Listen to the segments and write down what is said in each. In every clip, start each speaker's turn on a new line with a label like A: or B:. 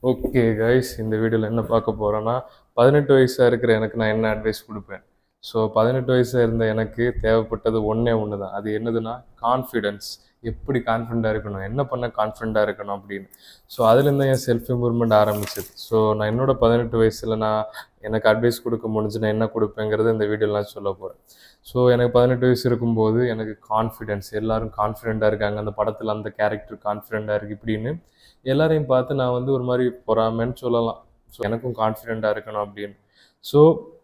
A: Okay guys, இந்த வீடியோவில் என்ன பார்க்க போகிறோன்னா 18 வயசாக இருக்கிற எனக்கு நான் என்ன அட்வைஸ் கொடுப்பேன். ஸோ 18 வயசாக இருந்த எனக்கு தேவைப்பட்டது ஒன்றே ஒன்று தான். அது என்னதுன்னா கான்ஃபிடென்ஸ். எப்படி கான்ஃபிடெண்ட்டாக இருக்கணும், என்ன பண்ண கான்ஃபிடெண்ட்டாக இருக்கணும் அப்படின்னு. ஸோ அதுலேருந்து தான் என் செல்ஃப் இம்ப்ரூவ்மெண்ட் ஆரம்பிச்சது. ஸோ நான் என்னோட 18 வயசில் நான் எனக்கு அட்வைஸ் கொடுக்க முடிஞ்சு நான் என்ன கொடுப்பேங்கிறது இந்த வீடியோவில் நான் சொல்ல போகிறேன். ஸோ எனக்கு 18 வயசு இருக்கும்போது எனக்கு கான்ஃபிடென்ஸ், எல்லோரும் கான்ஃபிடெண்ட்டாக இருக்காங்க, அந்த படத்தில் அந்த கேரக்டர் கான்ஃபிடெண்ட்டாக இருக்குது இப்படின்னு எல்லாரையும் பார்த்து நான் வந்து ஒரு மாதிரி பொறாமைன்னு சொல்லலாம். ஸோ எனக்கும் கான்ஃபிடெண்ட்டாக இருக்கணும் அப்படின்னு. ஸோ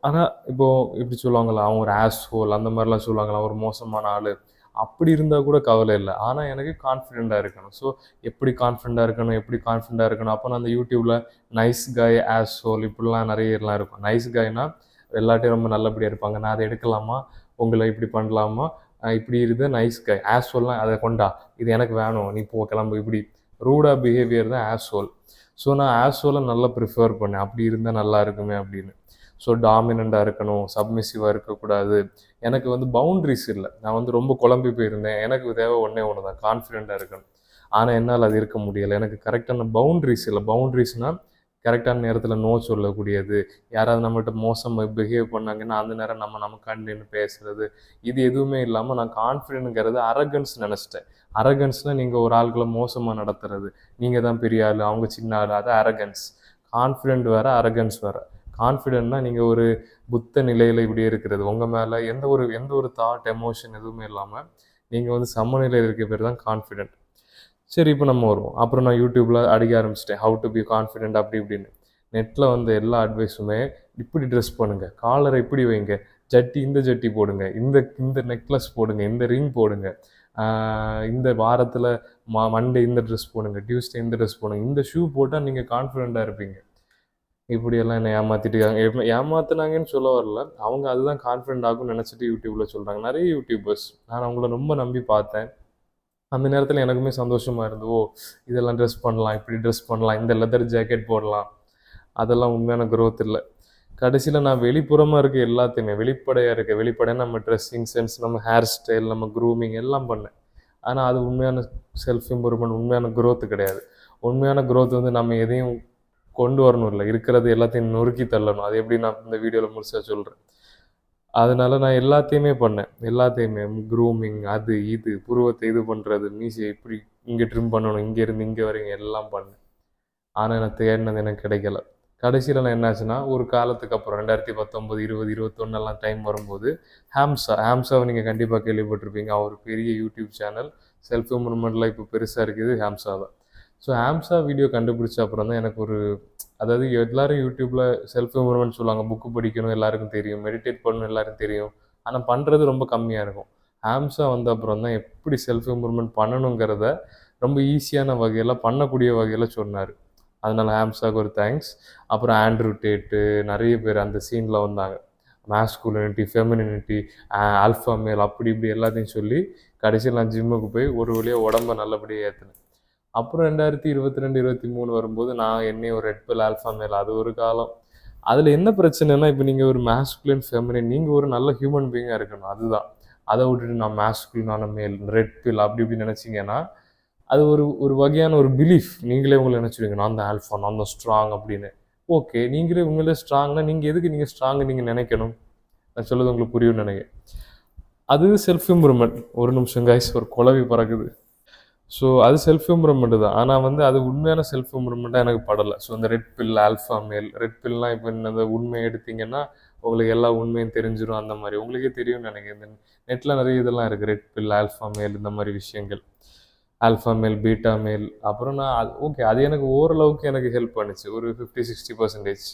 A: ஆனால் இப்போது இப்படி சொல்லுவாங்களா, அவன் ஒரு ஆஸ் ஹோல் அந்த மாதிரிலாம் சொல்லுவாங்களா, ஒரு மோசமான ஆள் அப்படி இருந்தால் கூட கவலை இல்லை. ஆனால் எனக்கு கான்ஃபிடெண்ட்டாக இருக்கணும். ஸோ எப்படி கான்ஃபிடெண்ட்டாக இருக்கணும், எப்படி கான்ஃபிடெண்ட்டாக இருக்கணும். அப்போ நான் அந்த யூடியூப்பில் நைஸ் காய் ஆஸ் ஹோல் இப்படிலாம் நிறையலாம் இருக்கும். நைஸ் காய்னா எல்லாட்டையும் ரொம்ப நல்லபடியாக இருப்பாங்க. நான் அதை எடுக்கலாமா, உங்களை இப்படி பண்ணலாமா, இப்படி இருந்த நைஸ் காய். ஆஸ் ஹோல்னால் அதை கொண்டா, இது எனக்கு வேணும், நீ போ கிளம்பு, இப்படி ரூடாக பிஹேவியர் தான் ஆஸ்ஹோல். ஸோ நான் ஆஸ்ஹோலை நல்லா ப்ரிஃபர் பண்ணேன், அப்படி இருந்தால் நல்லா இருக்குமே அப்படின்னு. ஸோ டாமினண்ட்டாக இருக்கணும், சப்மிசிவாக இருக்கக்கூடாது. எனக்கு வந்து பவுண்ட்ரிஸ் இல்லை. நான் வந்து ரொம்ப குழம்பி போயிருந்தேன். எனக்கு தேவை ஒன்றே ஒன்று தான், கான்ஃபிடெண்ட்டாக இருக்கணும். ஆனால் என்னால் அது இருக்க முடியலை. எனக்கு கரெக்டான பவுண்ட்ரிஸ் இல்லை. பவுண்ட்ரிஸ்னால் கரெக்டான நேரத்தில் நோ சொல்லக்கூடியது, யாராவது நம்மகிட்ட மோசமாக பிஹேவ் பண்ணாங்கன்னா அந்த நேரம் நமக்காண்டி பேசுகிறது, இது எதுவுமே இல்லாமல் நான் கான்ஃபிடென்ட்ங்கிறது அரகன்ஸ் நினச்சிட்டேன். அரகன்ஸ்னால் நீங்கள் ஒரு ஆட்களை மோசமாக நடத்துறது, நீங்கள் தான் பெரிய ஆள், அவங்க சின்ன ஆள், அது அரகன்ஸ். கான்ஃபிடென்ட் வேறு, அரகன்ஸ் வேறு. கான்ஃபிடென்ட்னா நீங்கள் ஒரு புத்த நிலையில் இப்படி இருக்கிறது, உங்கள் மேலே எந்த ஒரு தாட் எமோஷன் எதுவுமே இல்லாமல் நீங்கள் வந்து சமநிலையில் இருக்க பேர் தான் கான்ஃபிடென்ட். சரி, இப்போ நம்ம வருவோம். அப்புறம் நான் யூடியூப்பில் அடிக்க ஆரம்பிச்சிட்டேன், ஹவு டு பி கான்ஃபிடென்ட் அப்படி இப்படின்னு. நெட்டில் வந்து எல்லா அட்வைஸுமே இப்படி ட்ரெஸ் பண்ணுங்கள், காலரை இப்படி வைங்க, ஜட்டி இந்த ஜட்டி போடுங்க, இந்த இந்த நெக்லஸ் போடுங்க, இந்த ரிங் போடுங்க, இந்த வாரத்தில் மண்டே இந்த ட்ரெஸ் போடுங்க, டியூஸ்டே இந்த ட்ரெஸ் போடுங்க, இந்த ஷூ போட்டால் நீங்கள் கான்ஃபிடெண்ட்டாக இருப்பீங்க. இப்படியெல்லாம் என்னை ஏமாற்றிட்டு ஏமாத்துனாங்கன்னு சொல்ல வரல, அவங்க அதுதான் கான்ஃபிடென்ட் ஆகும்னு நினச்சிட்டு யூடியூப்பில் சொல்கிறாங்க. நிறைய யூடியூபர்ஸ் நான் அவங்கள ரொம்ப நம்பி பார்த்தேன். அந்த நேரத்தில் எனக்குமே சந்தோஷமாக இருந்து, ஓ இதெல்லாம் ட்ரெஸ் பண்ணலாம், இப்படி ட்ரெஸ் பண்ணலாம், இந்த லெதர் ஜாக்கெட் போடலாம். அதெல்லாம் உண்மையான க்ரோத் இல்லை. கடைசியில் நான் வெளிப்புறமாக இருக்க எல்லாத்தையுமே வெளிப்படையாக நம்ம ட்ரெஸ்ஸிங் சென்ஸ், நம்ம ஹேர் ஸ்டைல், நம்ம க்ரூமிங் எல்லாம் பண்ணேன். ஆனால் அது உண்மையான செல்ஃப் இம்ப்ரூவ்மெண்ட், உண்மையான க்ரோத்து கிடையாது. உண்மையான க்ரோத் வந்து நம்ம எதையும் கொண்டு வரணும் இல்லை, இருக்கிறது எல்லாத்தையும் நொறுக்கி தள்ளணும். அது எப்படி நான் இந்த வீடியோவில் முழுசாக சொல்கிறேன். அதனால நான் எல்லாத்தையுமே பண்ணேன். எல்லாத்தையுமே க்ரூமிங், அது இது, புருவத்தை இது பண்ணுறது, மீசையை இப்படி இங்கே ட்ரிம் பண்ணணும், இங்கேருந்து இங்கே வரைங்க எல்லாம் பண்ணேன். ஆனால் எனக்கு தேடினது எனக்கு கிடைக்கல. கடைசியில் நான் என்னாச்சுன்னா, ஒரு காலத்துக்கு அப்புறம் 2019, 20, 21 டைம் வரும்போது ஹேம்சாவை நீங்கள் கண்டிப்பாக கேள்விப்பட்டிருப்பீங்க. அவர் பெரிய யூடியூப் சேனல், செல்ஃப் இம்ப்ரூவ்மெண்ட்டில் இப்போ பெருசாக இருக்குது ஹேம்சா தான். ஸோ ஹேம்சா வீடியோ கண்டுபிடிச்ச அப்புறம் தான் எனக்கு அதாவது எல்லோரும் யூடியூப்பில் செல்ஃப் இம்ப்ரூவ்மெண்ட் சொல்லுவாங்க, புக்கு படிக்கணும் எல்லாருக்கும் தெரியும், மெடிடேட் பண்ணணும் எல்லாருக்கும் தெரியும், ஆனால் பண்ணுறது ரொம்ப கம்மியாக இருக்கும். ஹேம்சா வந்த அப்புறம் தான் எப்படி செல்ஃப் இம்ப்ரூவ்மெண்ட் பண்ணணுங்கிறத ரொம்ப ஈஸியான வகையில், பண்ணக்கூடிய வகையில் சொன்னார். அதனால் ஹேம்சாவுக்கு ஒரு தேங்க்ஸ். அப்புறம் ஆண்ட்ரூ டேட்டு, நிறைய பேர் அந்த சீனில் வந்தாங்க. மாஸ்குலினிட்டி, ஃபெமினினிட்டி, ஆல்ஃபா மேல், அப்படி இப்படி எல்லாத்தையும் சொல்லி கடைசியில் நான் ஜிம்முக்கு போய் ஒரு வழியாக உடம்பை நல்லபடியாக ஏற்றினேன். அப்புறம் 2022, 23 வரும்போது நான் என்னையும் ஒரு ரெட் பில் ஆல்ஃபா மேல், அது ஒரு காலம். அதில் என்ன பிரச்சனைனா, இப்போ நீங்கள் ஒரு மாஸ்குலின், ஃபெமினின், நீங்கள் ஒரு நல்ல ஹியூமன் பீயிங்காக இருக்கணும், அதுதான். அதை விட்டுட்டு நான் மாஸ்குலினான மேல், ரெட் பில் அப்படி இப்படி நினச்சிங்கன்னா அது ஒரு வகையான ஒரு பிலீஃப். நீங்களே உங்களை நினச்சிடுவீங்க, நான் தான் ஆல்ஃபா, நான் தான் ஸ்ட்ராங் அப்படின்னு. ஓகே, நீங்களே உண்மையிலே ஸ்ட்ராங்னா நீங்கள் எதுக்கு நீங்கள் ஸ்ட்ராங் நீங்கள் நினைக்கணும்? நான் சொல்லுறது உங்களுக்கு புரியும்னு நினைக்கிறேன். அது செல்ஃப் இம்ப்ரூவ்மெண்ட். ஒரு நிமிஷம் கைஸ், ஒரு குழவி பறக்குது. ஸோ அது செல்ஃப் இம்ப்ரூவ்மெண்ட்டு தான். ஆனால் வந்து அது உண்மையான செல்ஃப் இம்ப்ரூவ்மெண்ட்டாக எனக்கு படலை. ஸோ இந்த ரெட் பில், ஆல்ஃபா மேல், ரெட் பில்லாம் இப்போ இந்த உண்மையை எடுத்திங்கன்னா உங்களுக்கு எல்லா உண்மையும் தெரிஞ்சிடும். அந்த மாதிரி உங்களுக்கே தெரியும்னு நினைக்கிறேன். இந்த நெட்டில் நிறைய இதெல்லாம் இருக்குது, ரெட் பில், ஆல்ஃபா மேல், இந்த மாதிரி விஷயங்கள். ஆல்ஃபா மேல், பீட்டா மேல். அப்புறம் நான் ஓகே, அது எனக்கு ஓரளவுக்கு எனக்கு ஹெல்ப் பண்ணிச்சு, ஒரு 50-60%.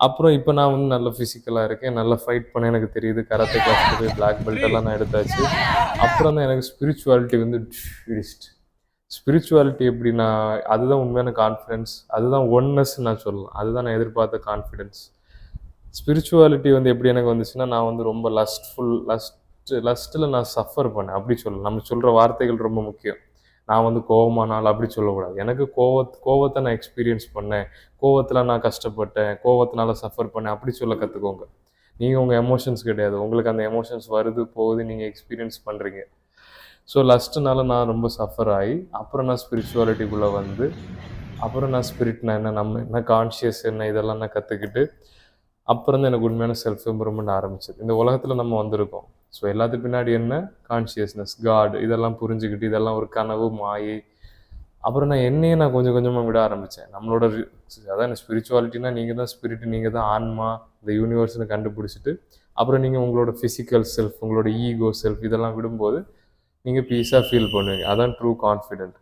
A: அப்புறம் இப்போ நான் வந்து நல்ல ஃபிசிக்கலாக இருக்கேன், நல்லா ஃபைட் பண்ண எனக்கு தெரியுது. கராத்தே கிளாஸ் போய் பிளாக் பெல்ட் எல்லாம் நான் எடுத்தாச்சு. அப்புறம் தான் எனக்கு ஸ்பிரிச்சுவாலிட்டி வந்து இடிச்சிட்டு. ஸ்பிரிச்சுவாலிட்டி எப்படின்னா, அதுதான் உண்மையான கான்ஃபிடென்ஸ், அதுதான் ஒன்னஸ் நான் சொல்லலாம். அதுதான் நான் எதிர்பார்த்த கான்ஃபிடென்ஸ். ஸ்பிரிச்சுவாலிட்டி வந்து எப்படி எனக்கு வந்துச்சுன்னா, நான் வந்து ரொம்ப லஸ்ட்டில் நான் சஃபர் பண்ணேன் அப்படி சொல்லலாம். நம்ம சொல்கிற வார்த்தைகள் ரொம்ப முக்கியம். நான் வந்து கோவமானால் அப்படி சொல்லக்கூடாது. எனக்கு கோவத்தை நான் எக்ஸ்பீரியன்ஸ் பண்ணேன், கோவத்தில் நான் கஷ்டப்பட்டேன், கோவத்தினால சஃபர் பண்ணேன் அப்படி சொல்ல கற்றுக்கோங்க. நீங்கள் உங்கள் எமோஷன்ஸ் கிடையாது, உங்களுக்கு அந்த எமோஷன்ஸ் வருது போகுது, நீங்கள் எக்ஸ்பீரியன்ஸ் பண்ணுறீங்க. ஸோ லஸ்ட்டுனால நான் ரொம்ப சஃபர் ஆகி அப்புறம் நான் ஸ்பிரிச்சுவாலிட்டிக்குள்ளே வந்து அப்புறம் நான் ஸ்பிரிட்னா என்ன, நம்ம என்ன, கான்ஷியஸ் என்ன, இதெல்லாம் நான் கற்றுக்கிட்டு அப்புறம் தான் எனக்கு உண்மையான செல்ஃப் இம்ப்ரூவ்மெண்ட் ஆரம்பிச்சது. இந்த உலகத்தில் நம்ம வந்திருக்கோம். ஸோ எல்லாத்துக்கு பின்னாடி என்ன, கான்ஷியஸ்னஸ், காட், இதெல்லாம் புரிஞ்சுக்கிட்டு இதெல்லாம் ஒரு கனவு, மாயை. அப்புறம் நான் என்னையே நான் கொஞ்சம் கொஞ்சமாக விட ஆரம்பித்தேன். நம்மளோட அதான் ஸ்பிரிச்சுவாலிட்டினா நீங்கள் தான் ஸ்பிரிட், நீங்கள் தான் ஆன்மா, இந்த யூனிவர்ஸ்னு கண்டுபிடிச்சிட்டு அப்புறம் நீங்கள் உங்களோட ஃபிசிக்கல் செல்ஃப், உங்களோட ஈகோ செல்ஃப் இதெல்லாம் விடும்போது நீங்கள் பீஸாக ஃபீல் பண்ணுவீங்க. அதான் ட்ரூ கான்ஃபிடென்ட்.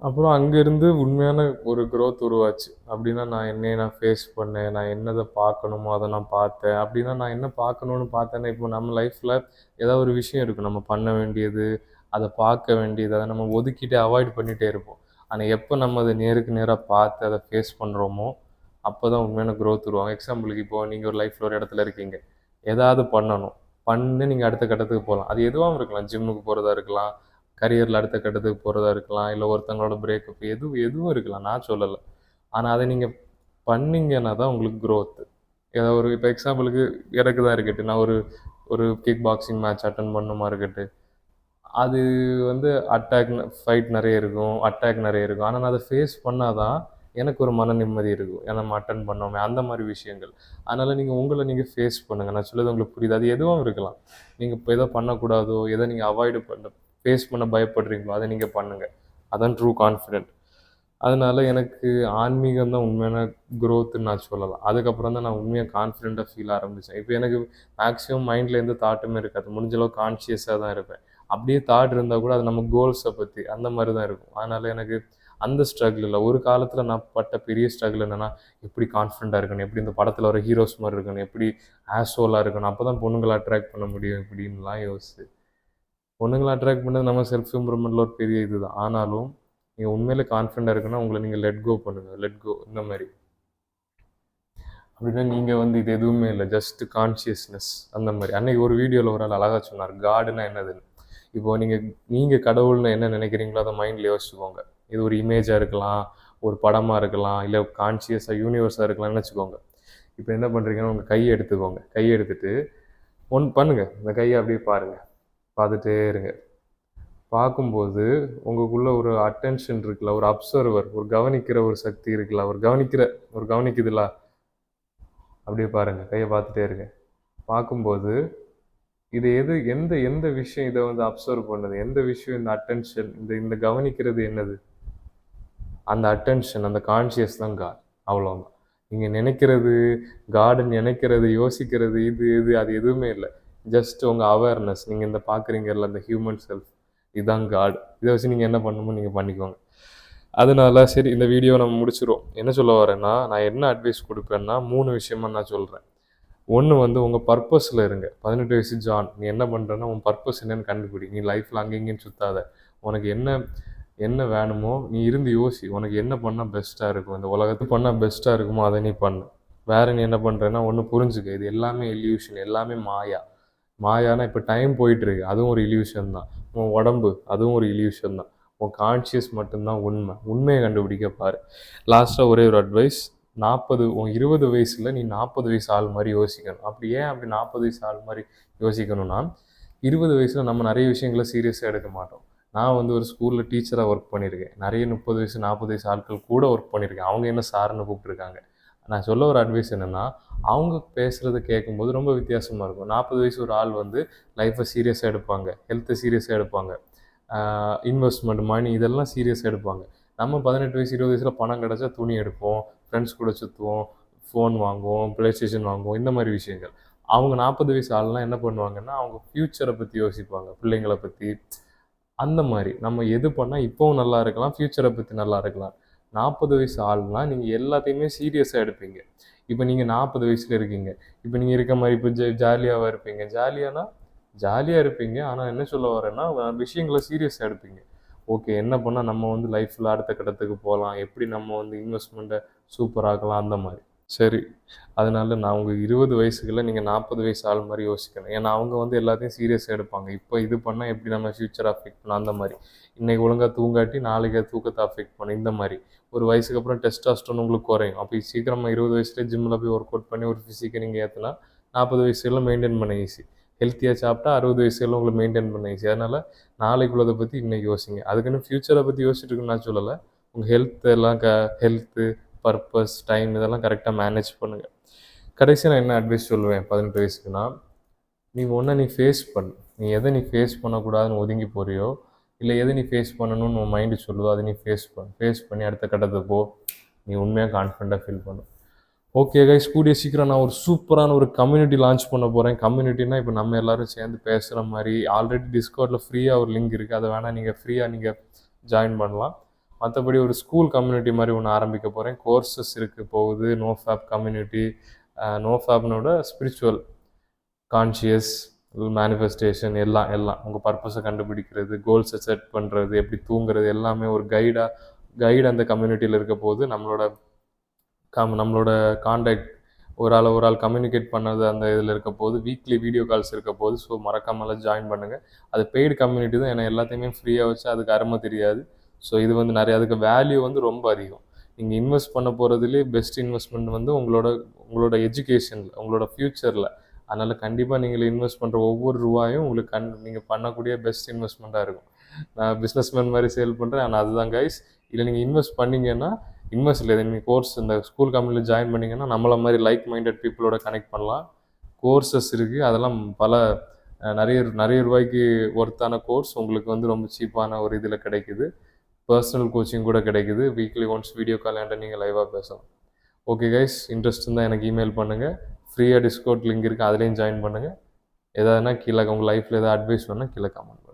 A: அப்புறம் அங்கேருந்து உண்மையான ஒரு growth உருவாச்சு. அப்படின்னா நான் என்னைய நான் ஃபேஸ் பண்ணேன். நான் என்னதை பார்க்கணுமோ அதை நான் பார்த்தேன். அப்படின்னா நான் என்ன பார்க்கணும்னு பார்த்தேன்னா, இப்போ நம்ம லைஃப்பில் ஏதாவது ஒரு விஷயம் இருக்கும். நம்ம பண்ண வேண்டியது, அதை பார்க்க வேண்டியது, அதை நம்ம ஒதுக்கிட்டு அவாய்ட் பண்ணிகிட்டே இருப்போம். ஆனால் எப்போ நம்ம அதை நேருக்கு நேராக பார்த்து அதை ஃபேஸ் பண்ணுறோமோ, அப்போ தான் உண்மையான growth உருவாகும். எக்ஸாம்பிளுக்கு இப்போது நீங்கள் ஒரு லைஃப்பில் ஒரு இடத்துல இருக்கீங்க. ஏதாவது பண்ணணும். பண்ணி நீங்கள் அடுத்த கட்டத்துக்கு போகலாம். அது எதுவாகவும் இருக்கலாம். ஜிம்முக்கு போகிறதா இருக்கலாம், கரியரில் அடுத்த கட்டத்துக்கு போகிறதா இருக்கலாம், இல்லை ஒருத்தங்களோட பிரேக்கப், எதுவும் இருக்கலாம், நான் சொல்லலை. ஆனால் அதை நீங்கள் பண்ணீங்கன்னா தான் உங்களுக்கு growth. ஏதோ ஒரு இப்போ எக்ஸாம்பிளுக்கு எனக்கு தான் இருக்கட்டும், நான் ஒரு ஒரு கிக் பாக்ஸிங் மேட்ச் அட்டன் பண்ணுமா இருக்கட்டும், அது வந்து ஃபைட் நிறைய இருக்கும், அட்டாக் நிறைய இருக்கும். ஆனால் நான் அதை ஃபேஸ் பண்ணால் தான் எனக்கு ஒரு மன நிம்மதி இருக்கும். ஏன்னா நம்ம அட்டன் பண்ணோமே, அந்த மாதிரி விஷயங்கள். அதனால் நீங்கள் உங்களை நீங்கள் ஃபேஸ் பண்ணுங்கள். நான் சொல்லுறது உங்களுக்கு புரியுது. அது எதுவும் இருக்கலாம். நீங்கள் இப்போ எதோ பண்ணக்கூடாதோ, எதை நீங்கள் அவாய்டு பண்ண, ஃபேஸ் பண்ண பயப்படுறீங்களோ அதை நீங்கள் பண்ணுங்கள். அதான் ட்ரூ கான்ஃபிடென்ட். அதனால எனக்கு ஆன்மீகம் தான் உண்மையான growthன்னு நான் சொல்லலாம். அதுக்கப்புறம் தான் நான் உண்மையாக கான்ஃபிடென்ட்டாக ஃபீல் ஆரம்பித்தேன். இப்போ எனக்கு மேக்ஸிமம் மைண்டில் எந்த தாட்டுமே இருக்காது. முடிஞ்ச அளவுக்கு கான்ஷியஸாக தான் இருப்பேன். அப்படியே தாட் இருந்தால் கூட அது நம்ம கோல்ஸை பற்றி அந்த மாதிரி தான் இருக்கும். அதனால் எனக்கு அந்த ஸ்ட்ரகிள் இல்லை. ஒரு காலத்தில் நான் பட்ட பெரிய ஸ்ட்ரகிள் என்னென்னா, எப்படி கான்ஃபிடென்ட்டாக இருக்கணும், எப்படி இந்த படத்தில் வர ஹீரோஸ் மாதிரி இருக்கணும், எப்படி ஆஷோலாக இருக்கணும், அப்போ தான் பொண்ணுங்களை அட்ராக்ட் பண்ண முடியும் இப்படின்லாம் யோசிச்சு. பொண்ணுங்களை அட்ராக்ட் பண்ணது நம்ம செல்ஃப் இம்ப்ரூவ்மெண்ட்டில் ஒரு பெரிய இது தான். ஆனாலும் நீங்கள் உண்மையிலே கான்ஃபிடென்ட்டாக இருக்குன்னா உங்களை நீங்கள் லெட் கோ பண்ணுங்கள். லெட் கோ இந்த மாதிரி. அப்படின்னா நீங்கள் வந்து இது எதுவுமே இல்லை, ஜஸ்ட் கான்ஷியஸ்னஸ் அந்த மாதிரி. அன்னைக்கு ஒரு வீடியோவில் ஒரு ஆள் அழகாக சொன்னார், காடுனா என்னதுன்னு. இப்போது நீங்கள் கடவுள்னு என்ன நினைக்கிறீங்களோ அதை மைண்டில் யோசிச்சுக்கோங்க. இது ஒரு இமேஜாக இருக்கலாம், ஒரு படமாக இருக்கலாம், இல்லை கான்ஷியஸாக யூனிவர்ஸாக இருக்கலாம்னு வச்சுக்கோங்க. இப்போ என்ன பண்ணுறீங்கன்னா உங்கள் கையை எடுத்துக்கோங்க. கையை எடுத்துகிட்டு பண்ணுங்கள். இந்த கையை அப்படியே பாருங்கள். பார்த்துட்டே இருங்க. பார்க்கும்போது உங்களுக்குள்ள ஒரு அட்டென்ஷன் இருக்குல்ல, ஒரு அப்சர்வர், ஒரு கவனிக்கிற ஒரு சக்தி இருக்குல்ல, ஒரு கவனிக்குதுல்ல, அப்படியே பாருங்கள். கையை பார்த்துட்டே இருங்க. பார்க்கும்போது இது எந்த எந்த விஷயம் இதை வந்து அப்சர்வ் பண்ணுது, எந்த விஷயம் இந்த அட்டென்ஷன், இந்த கவனிக்கிறது என்னது? அந்த அட்டென்ஷன், அந்த கான்ஷியஸ் தான் காட். அவ்வளோதான். நீங்கள் நினைக்கிறது, கார்டன் நினைக்கிறது, யோசிக்கிறது, இது அது எதுவுமே இல்லை. ஜஸ்ட் உங்கள் அவேர்னஸ். நீங்கள் இந்த பார்க்குறீங்கல்ல, இந்த ஹியூமன் செல்ஃப், இதுதான் காட். இதை வச்சு நீங்கள் என்ன பண்ணணுமோ நீங்கள் பண்ணிக்கோங்க. அதனால சரி, இந்த வீடியோ நம்ம முடிச்சிடும். என்ன சொல்ல வரேன்னா, நான் என்ன அட்வைஸ் கொடுப்பேன்னா 3 விஷயமா நான் சொல்கிறேன். ஒன்று வந்து உங்கள் பர்பஸில் இருங்க. 18 வயசு ஜான், நீ என்ன பண்ணுறன்னா உன் பர்பஸ் என்னன்னு கண்டுபிடி. நீ லைஃப்பில் அங்கே இங்கேன்னு சுற்றாத. உனக்கு என்ன வேணுமோ நீ இருந்து யோசி. உனக்கு என்ன பண்ணால் பெஸ்ட்டாக இருக்கும், இந்த உலகத்துக்கு பண்ணால் பெஸ்ட்டாக இருக்குமோ அதை நீ பண்ணு. வேறு நீ என்ன பண்ணுறேன்னா ஒன்று புரிஞ்சுக்க, இது எல்லாமே இல்யூஷன், எல்லாமே மாயா. மாயானா இப்போ டைம் போயிட்டுருக்கு, அதுவும் ஒரு இல்யூஷன் தான். உன் உடம்பு, அதுவும் ஒரு இல்யூஷன் தான். உன் கான்ஷியஸ் மட்டும்தான் உண்மையை கண்டுபிடிக்க பாரு. லாஸ்ட்டாக ஒரே ஒரு அட்வைஸ், 20 வயசில் நீ 40 வயசு ஆள் மாதிரி யோசிக்கணும். அப்படி 40 வயசு ஆள் மாதிரி யோசிக்கணும்னா, 20 வயசில் நம்ம நிறைய விஷயங்களை சீரியஸாக எடுக்க மாட்டோம். நான் வந்து ஒரு ஸ்கூலில் டீச்சராக ஒர்க் பண்ணியிருக்கேன். நிறைய 30 வயசு 40 வயசு ஆட்கள் கூட ஒர்க் பண்ணியிருக்கேன். அவங்க என்ன சார்னு கூப்பிட்ருக்காங்க. நான் சொல்ல ஒரு அட்வைஸ் என்னென்னா, அவங்க பேசுகிறத கேட்கும்போது ரொம்ப வித்தியாசமாக இருக்கும். 40 வயசு ஒரு ஆள் வந்து லைஃப்பை சீரியஸாக எடுப்பாங்க, ஹெல்த்தை சீரியஸாக எடுப்பாங்க, இன்வெஸ்ட்மெண்ட், மணி இதெல்லாம் சீரியஸாக எடுப்பாங்க. நம்ம 18 வயசு 20 வயசில் பணம் கிடச்சா துணி எடுப்போம், ஃப்ரெண்ட்ஸ் கூட சுற்றுவோம், ஃபோன் வாங்குவோம், ப்ளே ஸ்டேஷன் வாங்குவோம், இந்த மாதிரி விஷயங்கள். அவங்க 40 வயசு ஆள்லாம் என்ன பண்ணுவாங்கன்னா, அவங்க ஃப்யூச்சரை பற்றி யோசிப்பாங்க, பிள்ளைங்களை பற்றி. அந்த மாதிரி நம்ம எது பண்ணால் இப்போவும் நல்லா இருக்கலாம், ஃப்யூச்சரை பற்றி நல்லா இருக்கலாம். 40 வயசு ஆள்னால் நீங்கள் எல்லாத்தையுமே சீரியஸாக எடுப்பீங்க. இப்போ நீங்கள் 40 வயசில் இருக்கீங்க. இப்போ நீங்கள் இருக்க மாதிரி இப்போ ஜாலியாகவா இருப்பீங்க? ஜாலியாக இருப்பீங்க. ஆனால் என்ன சொல்ல வரேன்னா, விஷயங்களை சீரியஸாக எடுப்பீங்க. ஓகே, என்ன பண்ணால் நம்ம வந்து லைஃப்பில் அடுத்த கட்டத்துக்கு போகலாம், எப்படி நம்ம வந்து இன்வெஸ்ட்மெண்ட்டை சூப்பராக்கலாம், அந்த மாதிரி. சரி, அதனால நான் உங்கள் 20 வயசுக்குள்ள நீங்கள் 40 வயசு ஆள் மாதிரி யோசிக்கணும். ஏன்னா அவங்க வந்து எல்லாத்தையும் சீரியஸாக எடுப்பாங்க. இப்போ இது பண்ணால் எப்படி நம்ம ஃப்யூச்சரை அஃபெக்ட் பண்ணலாம், அந்த மாதிரி. இன்றைக்கி ஒழுங்காக தூங்காட்டி நாளைக்கு தூக்கத்தை அஃபெக்ட் பண்ணும், இந்த மாதிரி. ஒரு வயசுக்கு அப்புறம் டெஸ்டாஸ்டரோன் உங்களுக்கு குறையும். அப்போ சீக்கிரமாக 20 வயசுலேயே ஜிம்மில் போய் ஒர்க் அவுட் பண்ணி ஒரு ஃபிசிக்கை நீங்கள் ஏற்றினா 40 வயசுல மெயின்டைன் பண்ண ஈஸி. ஹெல்த்தியாக சாப்பிட்டா 60 வயசுல உங்களுக்கு மெயின்டைன் பண்ண ஈஸி. அதனால் நாளைக்குள்ளதை பற்றி இன்றைக்கி யோசிங்க. அதுக்குன்னு ஃப்யூச்சரை பற்றி யோசிச்சுட்டு இருக்குன்னு நான் சொல்லலை. உங்கள் ஹெல்த்து, பர்பஸ், டைம் இதெல்லாம் கரெக்டாக மேனேஜ் பண்ணுங்கள். கடைசியாக நான் என்ன அட்வைஸ் சொல்லுவேன் 18 வயசுக்குன்னா, நீ ஃபேஸ் பண்ணு. நீ ஃபேஸ் பண்ணக்கூடாதுன்னு ஒதுங்கி போறியோ, இல்லை எதை நீ ஃபேஸ் பண்ணணும்னு உன் மைண்டு சொல்லுதோ அதை நீ ஃபேஸ் பண்ணு. ஃபேஸ் பண்ணி அடுத்த கட்டத்துக்கு போ. நீ உண்மையாக கான்ஃபிடண்ட்டாக ஃபீல் பண்ணு. ஓகே கைஸ், கூடிய சீக்கிரம் நான் ஒரு சூப்பரான ஒரு கம்யூனிட்டி லான்ச் பண்ண போகிறேன். கம்யூனிட்டினா இப்போ நம்ம எல்லோரும் சேர்ந்து பேசுகிற மாதிரி ஆல்ரெடி டிஸ்கவுண்டில் ஃப்ரீயாக ஒரு லிங்க் இருக்குது. அதை வேணால் நீங்கள் ஃப்ரீயாக ஜாயின் பண்ணலாம். மற்றபடி ஒரு ஸ்கூல் கம்யூனிட்டி மாதிரி ஒன்று ஆரம்பிக்க போகிறேன். கோர்சஸ் போகுது. நோஃபேப் கம்யூனிட்டி, நோஃபேப்னோட ஸ்பிரிச்சுவல், கான்ஷியஸ், மேனிஃபெஸ்டேஷன் எல்லாம் உங்கள் பர்பஸை கண்டுபிடிக்கிறது, கோல்ஸை செட் பண்ணுறது, எப்படி தூங்குறது எல்லாமே ஒரு கைடு அந்த கம்யூனிட்டியில் இருக்க போது. நம்மளோட காண்டாக்ட் ஒரு ஆள் கம்யூனிகேட் பண்ணது அந்த இதில் இருக்க போது. வீக்லி வீடியோ கால்ஸ் இருக்க போது. ஸோ மறக்காமல் ஜாயின் பண்ணுங்கள். அது பெய்டு கம்யூனிட்டி தான். ஏன்னா எல்லாத்தையுமே ஃப்ரீயாக வச்சு அதுக்கு அருமை தெரியாது. ஸோ இது நிறைய அதுக்கு வேல்யூ ரொம்ப அதிகம். நீங்கள் இன்வெஸ்ட் பண்ண போகிறதுலே பெஸ்ட் இன்வெஸ்ட்மெண்ட் உங்களோட எஜுகேஷனில், உங்களோட ஃப்யூச்சரில். அதனால் கண்டிப்பாக நீங்கள் இன்வெஸ்ட் பண்ணுற ஒவ்வொரு ரூபாயும் உங்களுக்கு நீங்கள் பண்ணக்கூடிய பெஸ்ட் இன்வெஸ்ட்மெண்ட்டாக இருக்கும். நான் பிஸ்னஸ்மேன் மாதிரி சேல் பண்ணுறேன். ஆனால் அதுதான் கைஸ். இல்லை நீங்கள் இன்வெஸ்ட் பண்ணிங்கன்னா, நீங்கள் கோர்ஸ் இந்த ஸ்கூல் கம்யூனிட்டியில் ஜாயின் பண்ணிங்கன்னா நம்மளை மாதிரி லைக் மைண்டட் பீப்புளோட கனெக்ட் பண்ணலாம். கோர்சஸ் இருக்குது. அதெல்லாம் நிறைய ரூபாய்க்கு ஒர்த்தான கோர்ஸ் உங்களுக்கு ரொம்ப சீப்பான ஒரு இதில் கிடைக்குது. பர்சனல் கோச்சிங் கூட கிடைக்குது. வீக்லி ஒன்ஸ் வீடியோ கால் என்கிட்ட நீங்கள் லைவாக பேசலாம். ஓகே கைஸ், இன்ட்ரெஸ்ட் இருந்தால் எனக்கு இமெயில் பண்ணுங்கள். ஃப்ரீயாக டிஸ்கவுண்ட் லிங்க் இருக்குது, அதுலேயும் ஜாயின் பண்ணுங்கள். எதாவதுனா கீழே உங்கள் லைஃப்பில் எதாவது அட்வைஸ் வேணால் கீழே கமெண்ட்